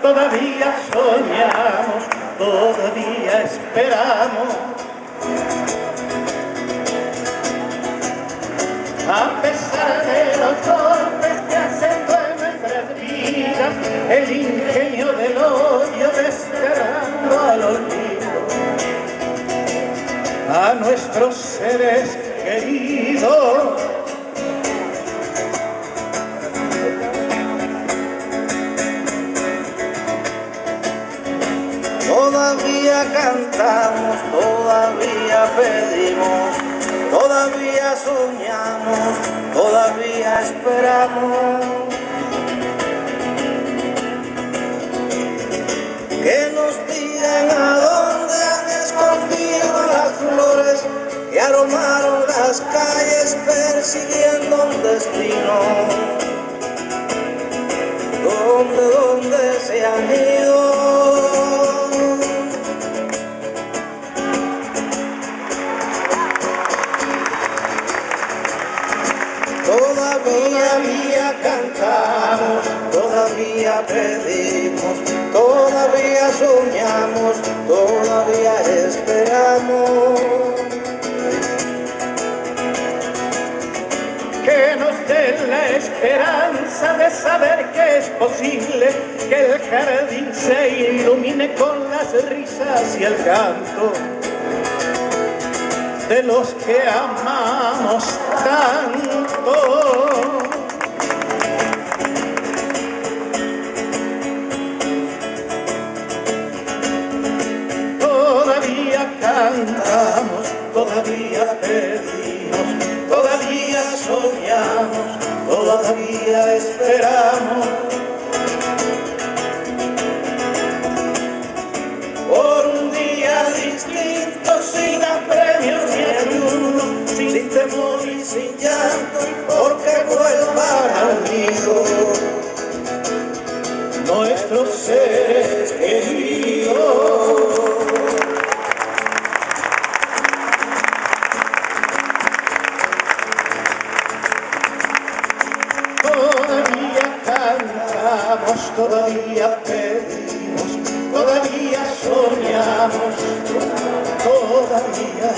todavía soñamos, todavía esperamos. A pesar de los golpes que acentúan en nuestras vidas, el ingenio del odio desterrando al olvido a nuestros seres queridos. Todavía cantamos, todavía pedimos, todavía soñamos, todavía esperamos. Que nos digan a dónde han escondido las flores que aromaron las calles persiguiendo un destino. ¿Dónde se han ido? Todavía cantamos, todavía pedimos, todavía soñamos, todavía esperamos. Que nos den la esperanza de saber que es posible que el jardín se ilumine con las risas y el canto de los que amamos tanto. Todavía cantamos, todavía pedimos, todavía soñamos, todavía esperamos. Por un día distinto, sin apremios ni ayuno, sin temor y sin llanto, porque vuelvan al nido nuestros seres queridos. Todavía cantamos, todavía pedimos, todavía soñamos, todavía